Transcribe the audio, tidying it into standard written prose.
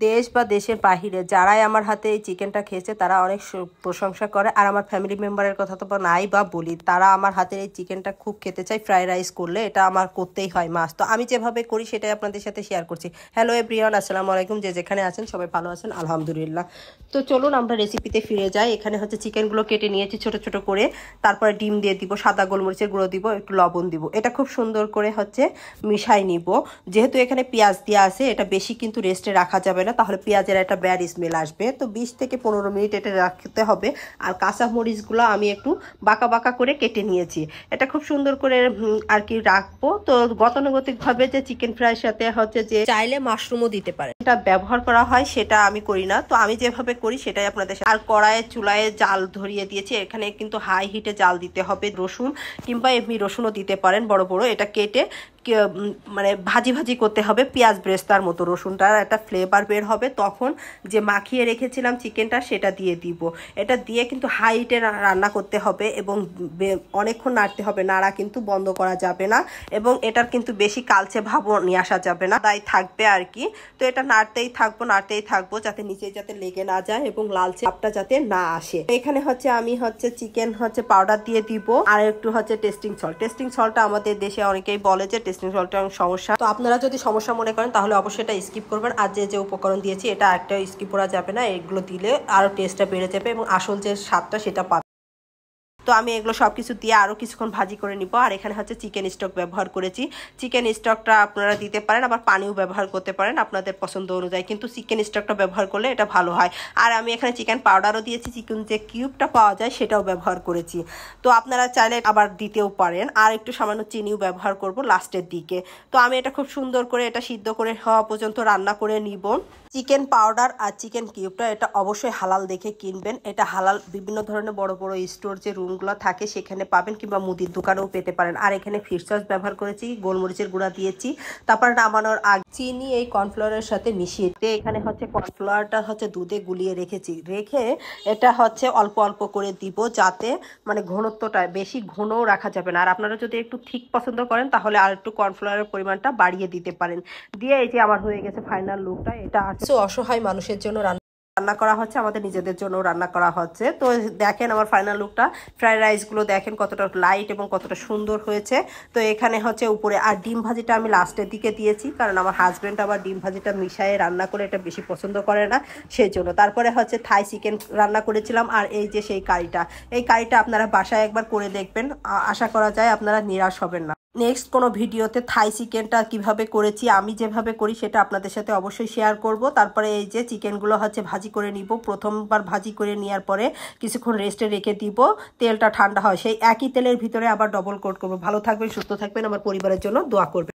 দেশ বা দেশের বাহিরে যারাই আমার হাতে এই চিকেনটা খেয়েছে তারা অনেক প্রশংসা করে। আর আমার ফ্যামিলি মেম্বারের কথা তো নাই বা বলি, তারা আমার হাতের এই চিকেনটা খুব খেতে চায়। ফ্রাইড রাইস করলে এটা আমার করতেই হয় মাস্ট। তো আমি যেভাবে করি সেটাই আপনাদের সাথে শেয়ার করছি। হ্যালো এভরিওয়ান, আসসালামু আলাইকুম। যে যেখানে আছেন সবাই ভালো আছেন আলহামদুলিল্লাহ। তো চলুন আমরা রেসিপিতে ফিরে যাই। এখানে হচ্ছে চিকেনগুলো কেটে নিয়েছি ছোট ছোট করে, তারপরে ডিম দিয়ে দিব, সাদা গোলমরিচের গুঁড়ো দিব, একটু লবণ দিব। এটা খুব সুন্দর করে হচ্ছে মিশাই নিব। যেহেতু এখানে পেঁয়াজ দেওয়া আছে, এটা বেশি কিন্তু রেস্টে রাখা যাবে না, তাহলে পেঁয়াজের একটা ব্যাড স্মেল আসবে। তো 20 থেকে 15 মিনিট এটা রাখতে হবে। আর কাঁচা মরিচগুলো আমি একটু বাঁকা বাঁকা করে কেটে নিয়েছি। এটা খুব সুন্দর করে আর কি রাখবো। তো গতানুগতিকভাবে যে চিকেন ফ্রাইয়ের সাথে হচ্ছে যে চাইলে মাশরুমও দিতে পারে, এটা ব্যবহার করা হয়, সেটা আমি করি না। তো আমি যেভাবে করি সেটাই আপনাদের সাথে। আর কড়াইয়ে চুলায় জাল ধরিয়ে দিয়েছি। এখানে কিন্তু হাই হিটে জাল দিতে হবে। রসুন কিংবা এমনি রসুনও দিতে পারেন বড় বড়। এটা কেটে মানে ভাজি ভাজি করতে হবে, পেঁয়াজ ব্রেস্তার মতো। রসুনটার একটা ফ্লেভার বের হবে। তখন যে মাখিয়ে রেখেছিলাম চিকেনটা সেটা দিয়ে দিব। এটা দিয়ে কিন্তু হাই হিটে রান্না করতে হবে এবং অনেকক্ষণ নাড়তে হবে। নাড়া কিন্তু বন্ধ করা যাবে না এবং এটার কিন্তু বেশি কালচে ভাবও নিয়ে আসা যাবে না, তাই থাকবে আর কি। তো এটা নাড়তেই থাকবো যাতে নিচে যাতে লেগে না যায় এবং লালচে ভাবটা যাতে না আসে। এখানে হচ্ছে আমি হচ্ছে চিকেন হচ্ছে পাউডার দিয়ে দিব আর একটু হচ্ছে টেস্টিং সল্টটা আমাদের দেশে অনেকেই বলে যে টেস্টিং সল্টটা সমস্যা। তো আপনারা যদি সমস্যা মনে করেন তাহলে অবশ্যই এটা স্কিপ করবেন। আর যে উপকরণ দিয়েছি এটা একটা স্কিপ করা যাবে না। এগুলো দিলে আরো টেস্টটা বেড়ে যাবে এবং আসল যে স্বাদটা সেটা পাবে। তো আমি এগুলো সব কিছু দিয়ে আরও কিছুক্ষণ ভাজি করে নিব। আর এখানে হচ্ছে চিকেন স্টক ব্যবহার করেছি। চিকেন স্টকটা আপনারা দিতে পারেন, আবার পানিও ব্যবহার করতে পারেন আপনাদের পছন্দ অনুযায়ী, কিন্তু চিকেন স্টকটা ব্যবহার করলে এটা ভালো হয়। আর আমি এখানে চিকেন পাউডারও দিয়েছি, চিকেন যে কিউবটা পাওয়া যায় সেটাও ব্যবহার করেছি। তো আপনারা চাইলে আবার দিতেও পারেন। আর একটু সামান্য চিনিও ব্যবহার করব লাস্টের দিকে। তো আমি এটা খুব সুন্দর করে এটা সিদ্ধ করে হওয়া পর্যন্ত রান্না করে নিব। চিকেন পাউডার আর চিকেন কিউবটা এটা অবশ্যই হালাল দেখে কিনবেন। এটা হালাল বিভিন্ন ধরনের বড় বড় স্টোর যে রুমগুলো থাকে সেখানে পাবেন, কিংবা মুদির দোকানেও পেতে পারেন। আর এখানে ফিশ সস ব্যবহার করেছি, গোলমরিচের গুঁড়া দিয়েছি। তারপর নামানোর আগে চিনি এই কর্নফ্লাওয়ারের সাথে মিশিয়ে এখানে হচ্ছে কর্নফ্লাওয়ারটা হচ্ছে দুধে গুলিয়ে রেখে এটা হচ্ছে অল্প অল্প করে দিব, যাতে মানে ঘনত্বটা বেশি ঘনও রাখা যাবে না। আর আপনারা যদি একটু ঠিক পছন্দ করেন তাহলে আর একটু কর্নফ্লাওয়ারের পরিমাণটা বাড়িয়ে দিতে পারেন। দিয়ে এই যে আমার হয়ে গেছে ফাইনাল লুকটা। এটা অসহায় মানুষের জন্য রান্না করা হচ্ছে, আমাদের নিজেদের জন্য রান্না করা হচ্ছে। তো দেখেন আমার ফাইনাল লুকটা। ফ্রাইড রাইসগুলো দেখেন কতটা লাইট এবং কতটা সুন্দর হয়েছে। তো এখানে হচ্ছে উপরে আর ডিম ভাজিটা আমি লাস্টের দিকে দিয়েছি, কারণ আমার হাজব্যান্ড আবার ডিম ভাজিটা মিশিয়ে রান্না করে এটা বেশি পছন্দ করে না, সেই জন্য। তারপরে হচ্ছে থাই চিকেন রান্না করেছিলাম। আর এই যে সেই কারিটা, এই কারিটা আপনারা বাসায় একবার করে দেখবেন, আশা করা যায় আপনারা নিরাশ হবেন না। নেক্সট কোনো ভিডিওতে থাই চিকেনটা কিভাবে করেছি আমি যেভাবে করি সেটা আপনাদের সাথে অবশ্যই শেয়ার করব। তারপরে এই যে চিকেনগুলো হচ্ছে ভাজি করে নিব। প্রথমবার ভাজি করে নেওয়ার পরে কিছুক্ষণ রেস্টে রেখে দিব, তেলটা ঠান্ডা হয়, সেই একই তেলের ভিতরে আবার ডবল কোট করব। ভালো থাকবেন, সুস্থ থাকবেন, আমার পরিবারের জন্য দোয়া করবেন।